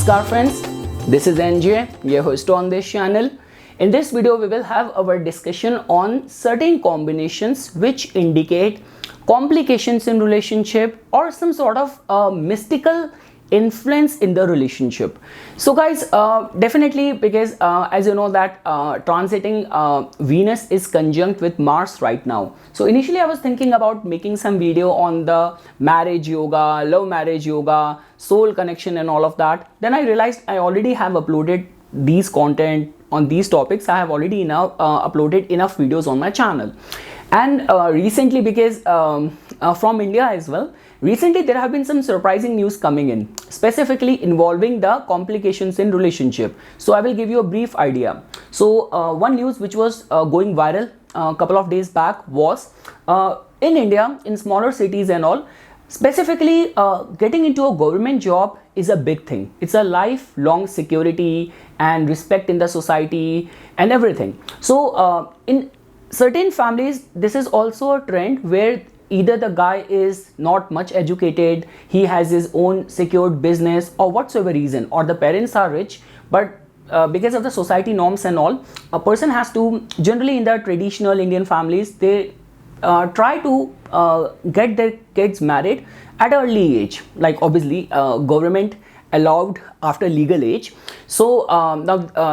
Namaskar friends, this is NJ, your host on this channel. In this video, we will have our discussion on certain combinations which indicate complications in relationship or some sort of mystical influence in the relationship. So guys, definitely because as you know that transiting Venus is conjunct with Mars right now. So initially I was thinking about making some video on the marriage yoga, love marriage yoga, soul connection and all of that. Then I realized I already have uploaded these content on these topics. I have already uploaded enough videos on my channel. And recently, because from India as well, recently there have been some surprising news coming in, specifically involving the complications in relationship. So I will give you a brief idea. So one news which was going viral a couple of days back was in India, in smaller cities and all, specifically getting into a government job is a big thing. It's a lifelong security and respect in the society and everything. So in certain families, this is also a trend where either the guy is not much educated, he has his own secured business or whatsoever reason, or the parents are rich, but because of the society norms and all, a person has to, generally in the traditional Indian families, they try to get their kids married at an early age, like obviously government allowed after legal age. So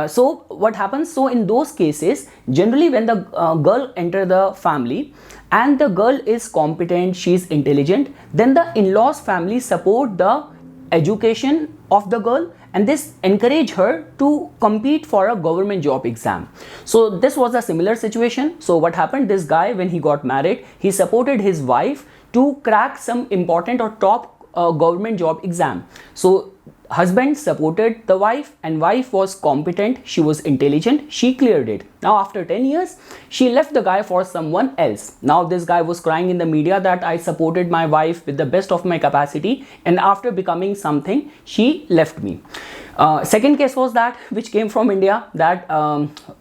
so what happens, so in those cases, generally when the girl enter the family and the girl is competent, she is intelligent, then the in-laws family support the education of the girl and this encourage her to compete for a government job exam. So this was a similar situation. So what happened, this guy, when he got married, he supported his wife to crack some important or top government job exam. So husband supported the wife and wife was competent, she was intelligent, she cleared it. Now after 10 years, she left the guy for someone else. Now this guy was crying in the media that I supported my wife with the best of my capacity and after becoming something, she left me. Second case was that which came from India, that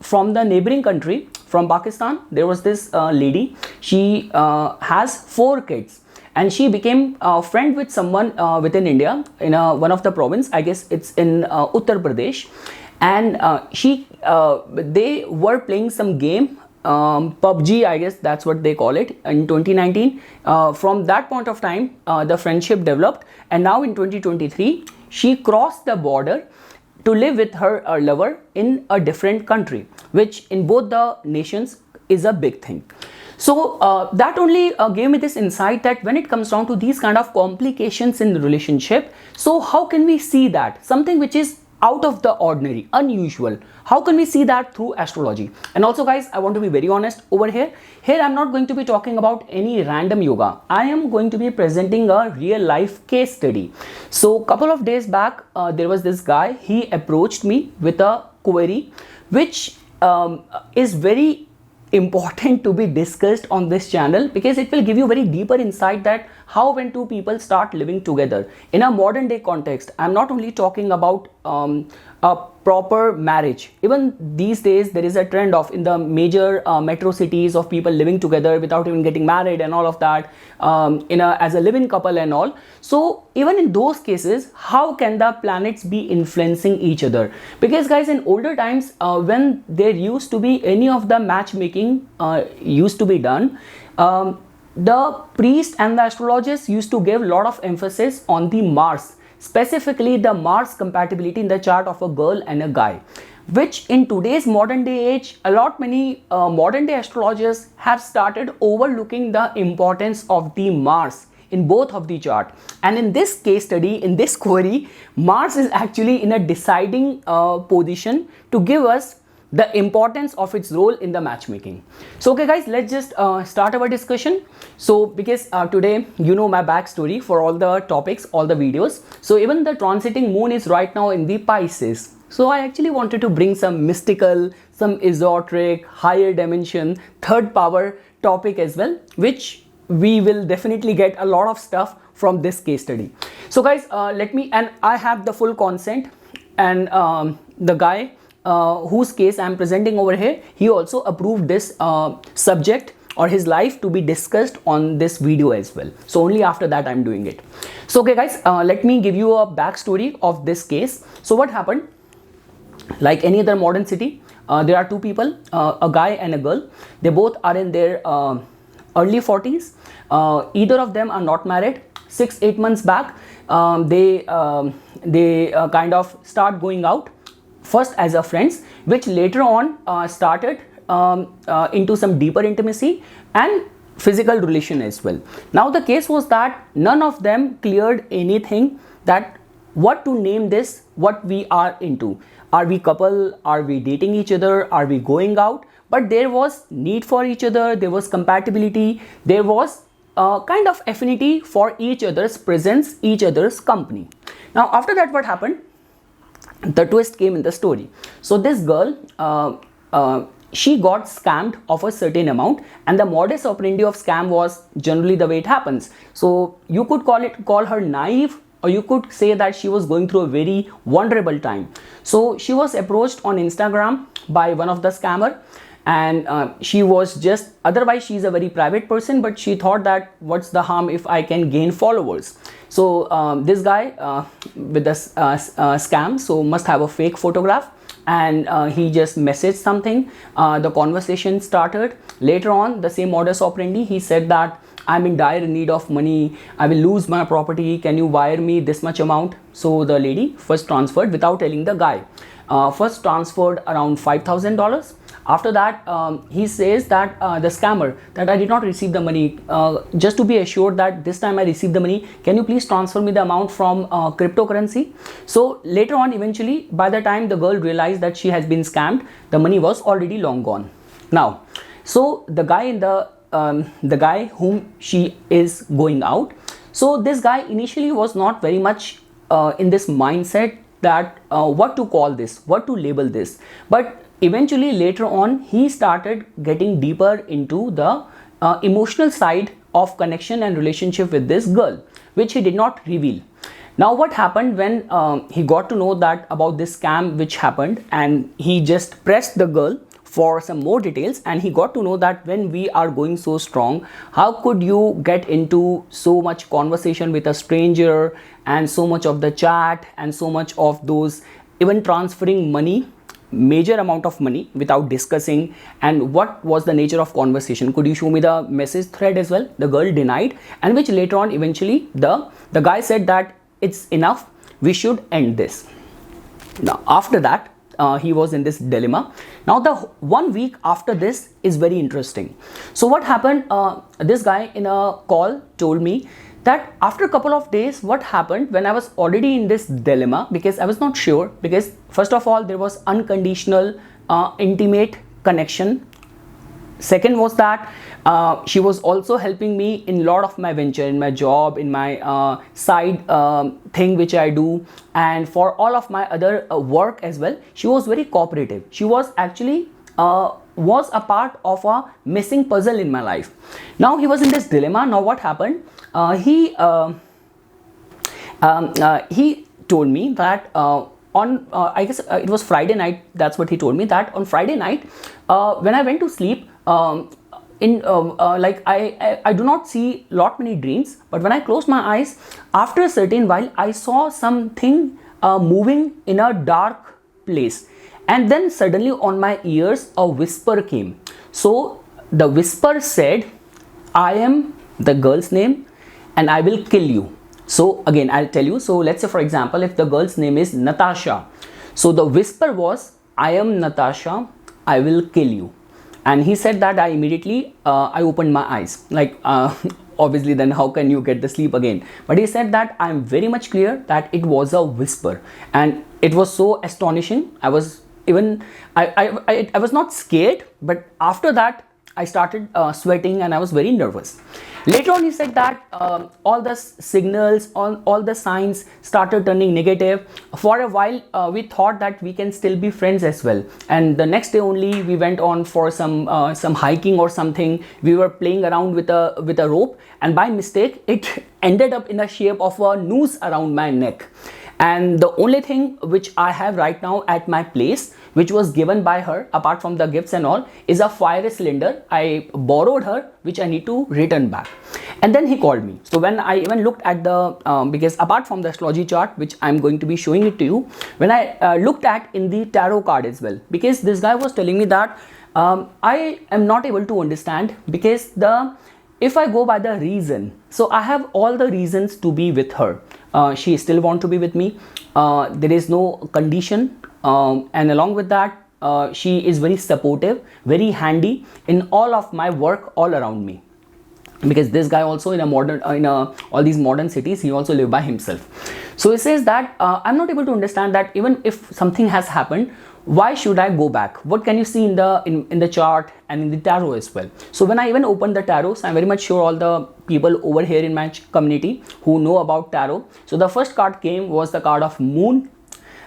from the neighboring country, from Pakistan, there was this lady, she has 4 kids. And she became a friend with someone within India in one of the province, I guess it's in Uttar Pradesh, and they were playing some game, PUBG, I guess that's what they call it, in 2019. From that point of time, the friendship developed, and now in 2023, she crossed the border to live with her lover in a different country, which in both the nations is a big thing. So that only gave me this insight that when it comes down to these kind of complications in the relationship, so how can we see that? Something which is out of the ordinary, unusual. How can we see that through astrology? And also guys, I want to be very honest over here. Here I'm not going to be talking about any random yoga. I am going to be presenting a real life case study. So a couple of days back, there was this guy, he approached me with a query which is very important to be discussed on this channel, because it will give you very deeper insight that how when two people start living together in a modern day context. I'm not only talking about a proper marriage. Even these days there is a trend of in the major metro cities of people living together without even getting married and all of that, as a living couple and all. So even in those cases, how can the planets be influencing each other? Because guys, in older times, when there used to be any of the matchmaking used to be done, the priest and the astrologers used to give a lot of emphasis on the Mars, specifically the Mars compatibility in the chart of a girl and a guy, which in today's modern day age, many modern day astrologers have started overlooking the importance of the Mars in both of the chart. And in this case study, in this query, Mars is actually in a deciding position to give us the importance of its role in the matchmaking. So okay guys, let's just start our discussion. So because today you know my backstory for all the topics, all the videos. So even the transiting moon is right now in the Pisces. So I actually wanted to bring some mystical, some esoteric, higher dimension, third power topic as well, which we will definitely get a lot of stuff from this case study. So guys, and I have the full consent, and the guy whose case I am presenting over here, he also approved this subject or his life to be discussed on this video as well. So only after that I'm doing it. So okay guys, let me give you a backstory of this case. So what happened? Like any other modern city, there are two people, a guy and a girl. They both are in their early 40s. Either of them are not married. 6-8 months back, they kind of start going out, first as a friends, which later on started into some deeper intimacy and physical relation as well. Now the case was that none of them cleared anything, that what to name this, what we are into. Are we couple? Are we dating each other? Are we going out? But there was need for each other, there was compatibility, there was kind of affinity for each other's presence, each other's company. Now after that, what happened? The twist came in the story. So this girl, she got scammed of a certain amount, and the modus operandi of scam was generally the way it happens. So you could call her naive, or you could say that she was going through a very vulnerable time. So she was approached on Instagram by one of the scammer, and she was just, otherwise she's a very private person, but she thought that what's the harm if I can gain followers. So this guy with the scam, so must have a fake photograph, and he just messaged something. The conversation started. Later on, the same modus operandi, he said that I'm in dire need of money, I will lose my property, can you wire me this much amount? So the lady first transferred, without telling the guy, first transferred around $5,000. After that, he says that the scammer, that I did not receive the money, just to be assured that this time I received the money, can you please transfer me the amount from cryptocurrency? So later on, eventually, by the time the girl realized that she has been scammed, the money was already long gone. Now, so the guy whom she is going out, so this guy initially was not very much in this mindset that what to call this, what to label this, but eventually later on he started getting deeper into the emotional side of connection and relationship with this girl, which he did not reveal. Now what happened when he got to know that about this scam which happened, and he just pressed the girl for some more details, and he got to know that when we are going so strong, how could you get into so much conversation with a stranger, and so much of the chat, and so much of those, even transferring money, major amount of money without discussing, and what was the nature of conversation? Could you show me the message thread as well? The girl denied, and which later on eventually the guy said that it's enough, we should end this. Now after that, he was in this dilemma. Now the 1 week after this is very interesting. So what happened, this guy in a call told me that after a couple of days, what happened when I was already in this dilemma, because I was not sure, because first of all there was unconditional intimate connection. Second was that she was also helping me in a lot of my venture, in my job, in my side thing which I do, and for all of my other work as well. She was very cooperative. She was actually was a part of a missing puzzle in my life. Now he was in this dilemma. Now what happened? He told me that on I guess it was Friday night. That's what he told me, that on Friday night when I went to sleep, like I do not see lot many dreams, but when I closed my eyes, after a certain while I saw something moving in a dark place, and then suddenly on my ears a whisper came. So the whisper said, I am the girl's name and I will kill you. So again I'll tell you. So let's say for example, if the girl's name is Natasha, so the whisper was, I am Natasha, I will kill you. And he said that I immediately I opened my eyes, like obviously then how can you get the sleep again? But he said that I'm very much clear that it was a whisper, and it was so astonishing. I was even I was not scared, but after that I started sweating and I was very nervous. Later on he said that all the signals, all the signs started turning negative. For a while we thought that we can still be friends as well, and the next day only we went on for some hiking or something. We were playing around with a rope, and by mistake it ended up in the shape of a noose around my neck. And the only thing which I have right now at my place, which was given by her, apart from the gifts and all, is a fire cylinder I borrowed her, which I need to return back. And then he called me. So when I even looked at the because apart from the astrology chart, which I'm going to be showing it to you, when I looked at in the tarot card as well, because this guy was telling me that I am not able to understand, because if I go by the reason, so I have all the reasons to be with her. She still want to be with me. There is no condition, and along with that, she is very supportive, very handy in all of my work all around me. Because this guy also in all these modern cities, he also live by himself. So he says that I'm not able to understand that even if something has happened, why should I go back? What can you see in the chart and in the tarot as well? So when I even opened the tarot, so I'm very much sure all the people over here in my community who know about tarot. So the first card was the card of Moon,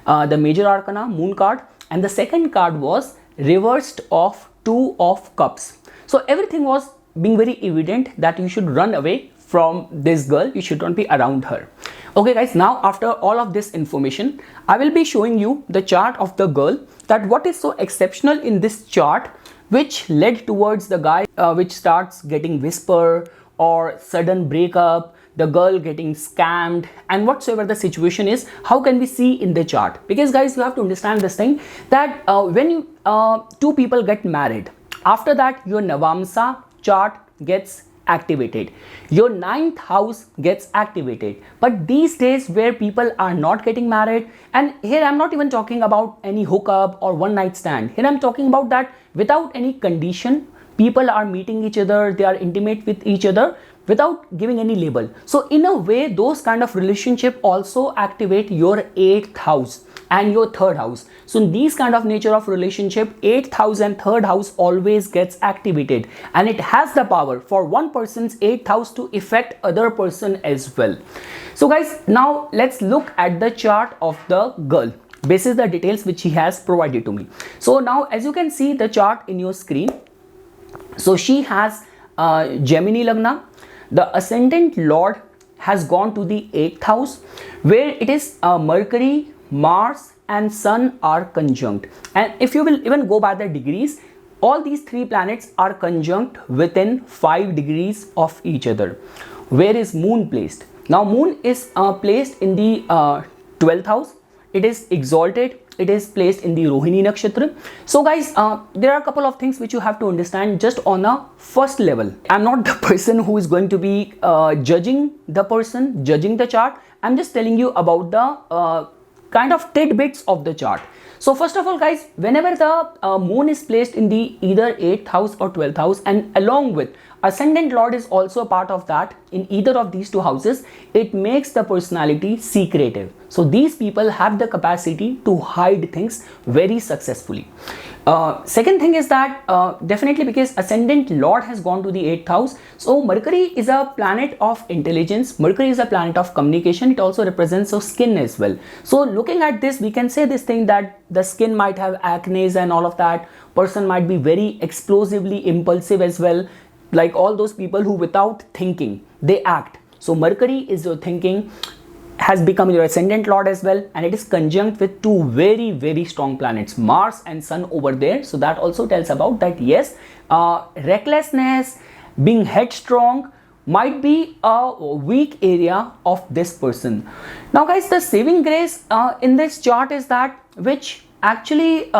the major arcana, Moon card, and the second card was reversed of Two of Cups. So everything was being very evident that you should run away from this girl, you should not be around her. Okay guys, now after all of this information, I will be showing you the chart of the girl, that what is so exceptional in this chart which led towards the guy which starts getting whisper or sudden breakup, the girl getting scammed, and whatsoever the situation is, how can we see in the chart? Because guys, you have to understand this thing, that when two people get married, after that your Navamsa chart gets activated, your 9th house gets activated. But these days where people are not getting married, and here I'm not even talking about any hookup or one night stand, here I'm talking about that without any condition, people are meeting each other, they are intimate with each other without giving any label. So in a way, those kind of relationship also activate your 8th house and your 3rd house. So in these kind of nature of relationship, 8th house and 3rd house always gets activated, and it has the power for one person's 8th house to affect other person as well. So guys, now let's look at the chart of the girl basis the details which he has provided to me. So now as you can see the chart in your screen, so she has Gemini Lagna. The ascendant lord has gone to the 8th house, where it is Mercury, Mars and Sun are conjunct. And if you will even go by the degrees, all these 3 planets are conjunct within 5 degrees of each other. Where is Moon placed? Now Moon is placed in the 12th house. It is exalted. It is placed in the Rohini Nakshatra. So guys, there are a couple of things which you have to understand just on a first level. I'm not the person who is going to be judging the chart. I'm just telling you about the kind of tidbits of the chart. So first of all guys, whenever the moon is placed in the either 8th house or 12th house, and along with ascendant lord is also a part of that in either of these 2 houses, it makes the personality secretive. So these people have the capacity to hide things very successfully. Second thing is that definitely because ascendant lord has gone to the 8th house, so Mercury is a planet of intelligence, Mercury is a planet of communication, it also represents your skin as well. So looking at this, we can say this thing that the skin might have acne and all of that, person might be very explosively impulsive as well, like all those people who without thinking they act. So Mercury is your thinking, has become your ascendant lord as well, and it is conjunct with 2 very very strong planets, Mars and Sun over there. So that also tells about that yes, recklessness, being headstrong might be a weak area of this person. Now guys, the saving grace in this chart is that which actually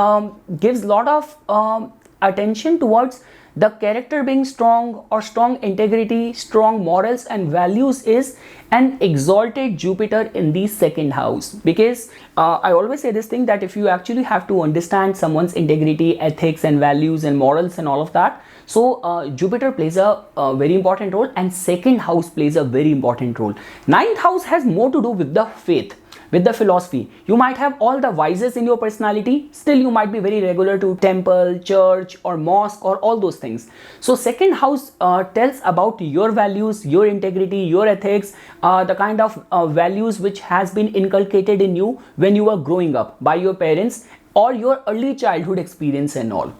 gives lot of attention towards the character being strong or strong integrity, strong morals and values, is an exalted Jupiter in the 2nd house. Because I always say this thing that if you actually have to understand someone's integrity, ethics and values and morals and all of that, so Jupiter plays a very important role, and 2nd house plays a very important role. 9th house has more to do with the faith, with the philosophy. You might have all the vices in your personality, still you might be very regular to temple, church or mosque or all those things. So 2nd house tells about your values, your integrity, your ethics, the kind of values which has been inculcated in you when you were growing up by your parents or your early childhood experience and all.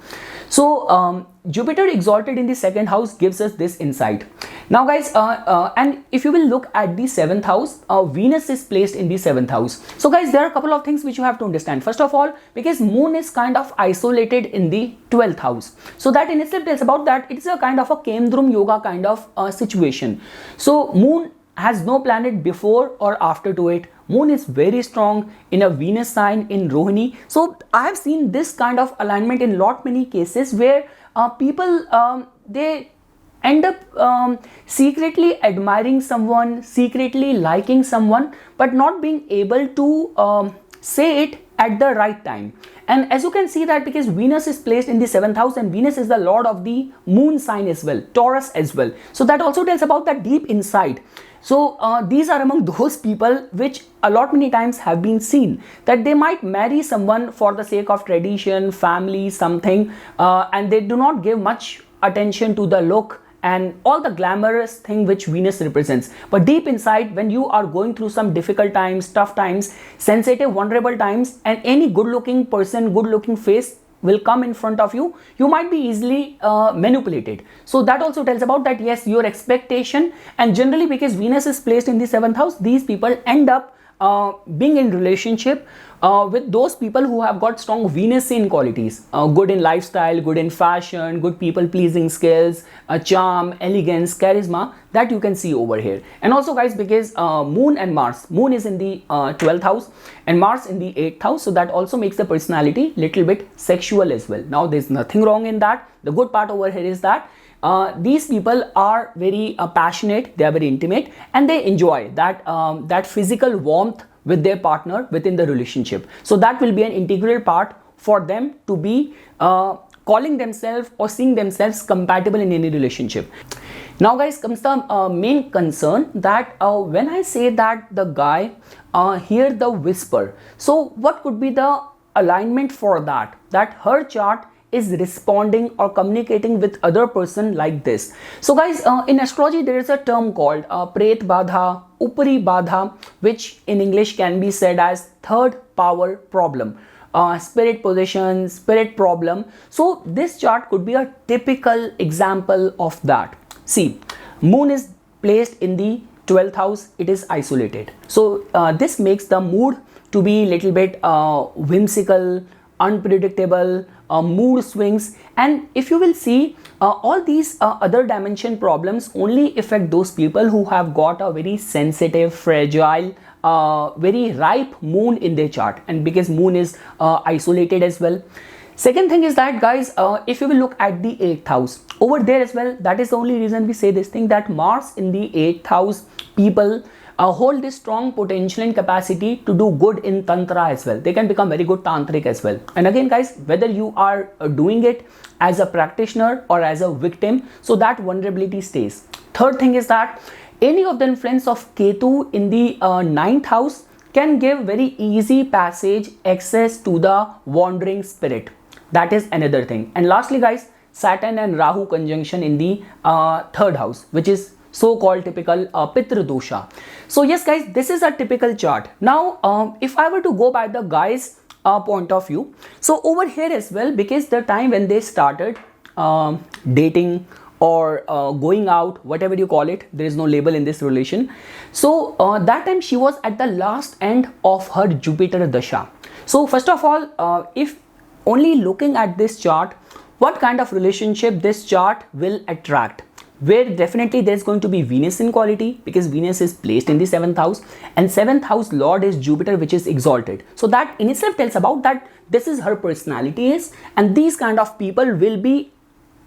So Jupiter exalted in the 2nd house gives us this insight. Now guys, and if you will look at the 7th house, Venus is placed in the 7th house. So guys, there are a couple of things which you have to understand. First of all, because moon is kind of isolated in the 12th house, so that in itself tells about that it is a kind of a Kendrum yoga kind of situation. So moon has no planet before or after to it. Moon is very strong in a Venus sign in Rohini. So I have seen this kind of alignment in lot many cases where people they end up secretly admiring someone, secretly liking someone, but not being able to say it at the right time. And as you can see that because Venus is placed in the 7th house, and Venus is the lord of the moon sign as well, Taurus as well. So that also tells about that deep insight. So these are among those people which a lot many times have been seen that they might marry someone for the sake of tradition, family, something, and they do not give much attention to the look and all the glamorous thing which Venus represents. But deep inside, when you are going through some difficult times, tough times, sensitive, vulnerable times, and any good looking person, good looking face will come in front of you, you might be easily manipulated. So that also tells about that, yes, your expectation, and generally because Venus is placed in the 7th house, these people end up being in relationship with those people who have got strong Venusian qualities, good in lifestyle, good in fashion, good people pleasing skills, charm, elegance, charisma, that you can see over here. And also guys, because moon and Mars, moon is in the 12th house and Mars in the 8th house, so that also makes the personality little bit sexual as well. Now there's nothing wrong in that. The good part over here is that these people are very passionate, they are very intimate, and they enjoy that physical warmth with their partner within the relationship. So that will be an integral part for them to be calling themselves or seeing themselves compatible in any relationship. Now guys, comes the main concern that when I say that the guy hear the whisper, so what could be the alignment for that her chart is responding or communicating with other person like this. So guys, in astrology there is a term called Pret Badha, Upari Badha, which in English can be said as third power problem, spirit position, spirit problem. So this chart could be a typical example of that. See, moon is placed in the 12th house, it is isolated. So this makes the mood to be little bit whimsical, unpredictable, mood swings, and if you will see all these other dimension problems only affect those people who have got a very sensitive, fragile, very ripe moon in their chart, and because moon is isolated as well. Second thing is that guys, if you will look at the 8th house over there as well, that is the only reason we say this thing, that Mars in the 8th house, people hold this strong potential and capacity to do good in tantra as well. They can become very good tantric as well. And again guys, whether you are doing it as a practitioner or as a victim, so that vulnerability stays. Third thing is that any of the influence of Ketu in the 9th house can give very easy passage access to the wandering spirit. That is another thing. And lastly guys, Saturn and Rahu conjunction in the 3rd house, which is so-called typical Pitra dosha. So yes guys, this is a typical chart. Now if I were to go by the guy's point of view, so over here as well, because the time when they started dating or going out, whatever you call it, there is no label in this relation. So that time she was at the last end of her Jupiter dasha. So first of all, if only looking at this chart, what kind of relationship this chart will attract, where definitely there's going to be Venus in quality, because Venus is placed in the 7th house, and 7th house lord is Jupiter, which is exalted. So that in itself tells about that this is her personality is, and these kind of people will be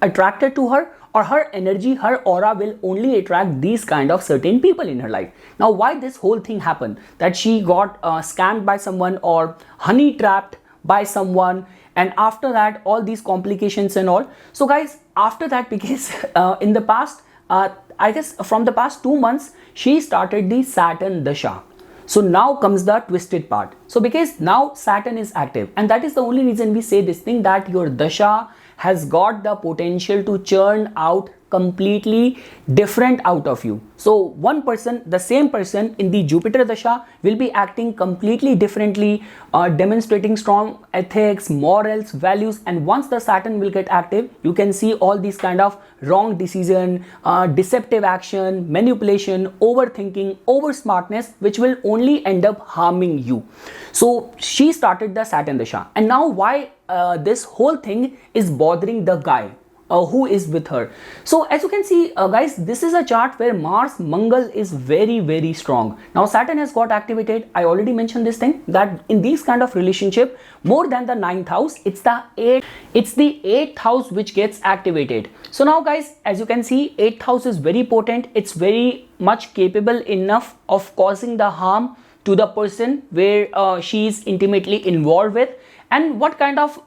attracted to her, or her energy, her aura will only attract these kind of certain people in her life. Now why this whole thing happened, that she got scammed by someone or honey trapped by someone, and after that all these complications and all. So guys, after that, because in the past, I guess from the past 2 months, she started the Saturn dasha. So now comes the twisted part. So because now Saturn is active, and that is the only reason we say this thing, that your dasha has got the potential to churn out completely different out of you. So one person, the same person in the Jupiter dasha will be acting completely differently, demonstrating strong ethics, morals, values, and once the Saturn will get active, you can see all these kind of wrong decision, deceptive action, manipulation, overthinking, over smartness, which will only end up harming you. So she started the Saturn dasha, and now why this whole thing is bothering the guy who is with her. So as you can see, guys, this is a chart where Mars Mangal is very strong. Now Saturn has got activated. I already mentioned this thing, that in these kind of relationship, more than the 9th house, it's the 8th house which gets activated. So now guys, as you can see, 8th house is very potent. It's very much capable enough of causing the harm to the person where she is intimately involved with. And what kind of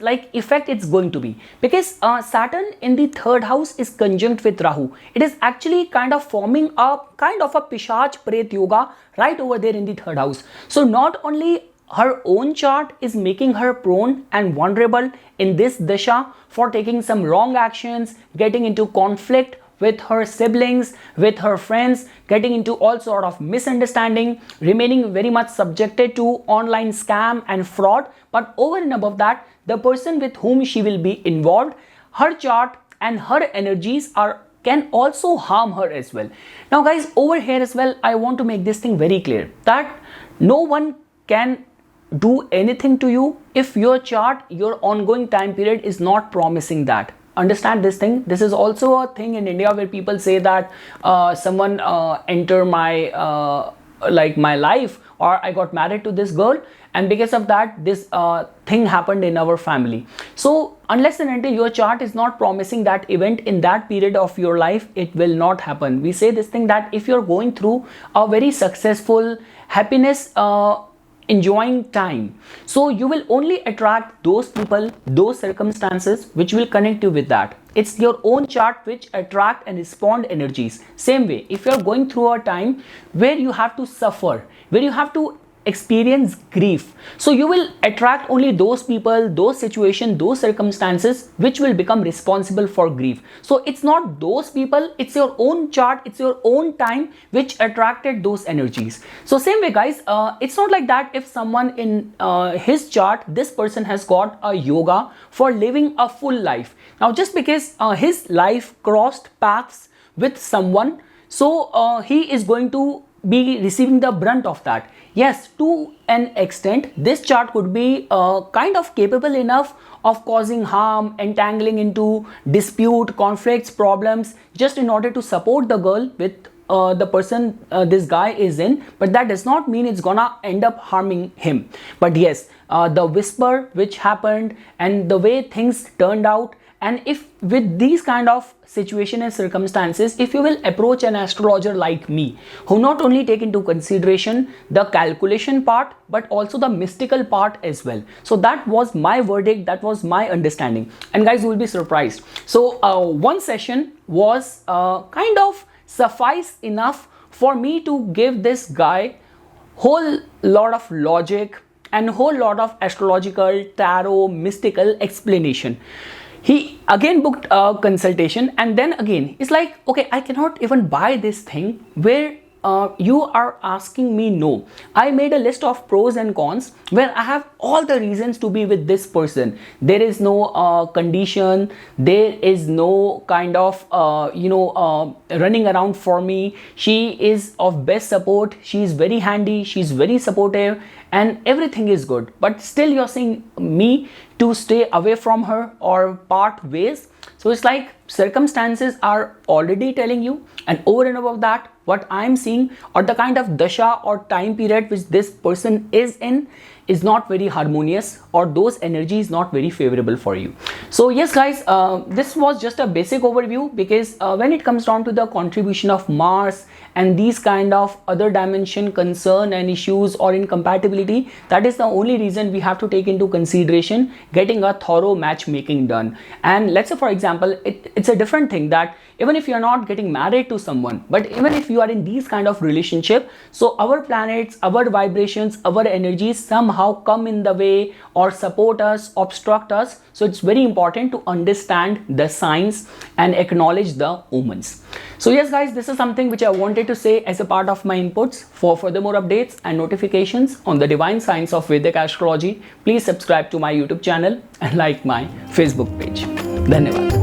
like effect it's going to be, because Saturn in the 3rd house is conjunct with Rahu. It is actually kind of forming a kind of a Pishach Pret Yoga right over there in the 3rd house. So not only her own chart is making her prone and vulnerable in this dasha for taking some wrong actions, getting into conflict with her siblings, with her friends, getting into all sort of misunderstanding, remaining very much subjected to online scam and fraud. But over and above that, the person with whom she will be involved, her chart and her energies can also harm her as well. Now guys, over here as well, I want to make this thing very clear that no one can do anything to you if your chart, your ongoing time period is not promising that. Understand this thing. This is also a thing in India where people say that someone enter my like my life, or I got married to this girl, and because of that this thing happened in our family. So unless and until your chart is not promising that event in that period of your life, it will not happen. We say this thing that if you're going through a very successful happiness enjoying time, so you will only attract those people, those circumstances which will connect you with that. It's your own chart which attract and respond energies. Same way, if you're going through a time where you have to suffer, where you have to experience grief, so you will attract only those people, those situations, those circumstances which will become responsible for grief. So it's not those people, it's your own chart, it's your own time which attracted those energies. So same way guys, it's not like that if someone in his chart, this person has got a yoga for living a full life. Now just because his life crossed paths with someone, so he is going to be receiving the brunt of that. Yes, to an extent, this chart could be kind of capable enough of causing harm, entangling into dispute, conflicts, problems, just in order to support the girl with the person this guy is in, but that does not mean it's gonna end up harming him. But yes, the whisper which happened and the way things turned out, and if with these kind of situation and circumstances, if you will approach an astrologer like me, who not only take into consideration the calculation part but also the mystical part as well, so that was my verdict, that was my understanding. And guys, you will be surprised. So one session was kind of suffice enough for me to give this guy whole lot of logic and whole lot of astrological, tarot, mystical explanation. He again booked a consultation, and then again it's like, okay, I cannot even buy this thing where you are asking me no. I made a list of pros and cons where I have all the reasons to be with this person. There is no condition, there is no kind of running around for me. She is of best support, she is very handy, she is very supportive, and everything is good, but still you're saying me to stay away from her or part ways. So it's like circumstances are already telling you, and over and above that, what I'm seeing or the kind of dasha or time period which this person is in is not very harmonious, or those energies not very favorable for you. So yes guys, this was just a basic overview, because when it comes down to the contribution of Mars and these kind of other dimension concern and issues or incompatibility, that is the only reason we have to take into consideration getting a thorough matchmaking done. And let's say for example, it's a different thing that even if you're not getting married to someone, but even if you are in these kind of relationship, so our planets, our vibrations, our energies somehow somehow come in the way or support us, obstruct us. So it's very important to understand the signs and acknowledge the omens. So yes guys, this is something which I wanted to say as a part of my inputs. For further more updates and notifications on the divine science of Vedic astrology, please subscribe to my YouTube channel and like my Facebook page. Dhanyavad.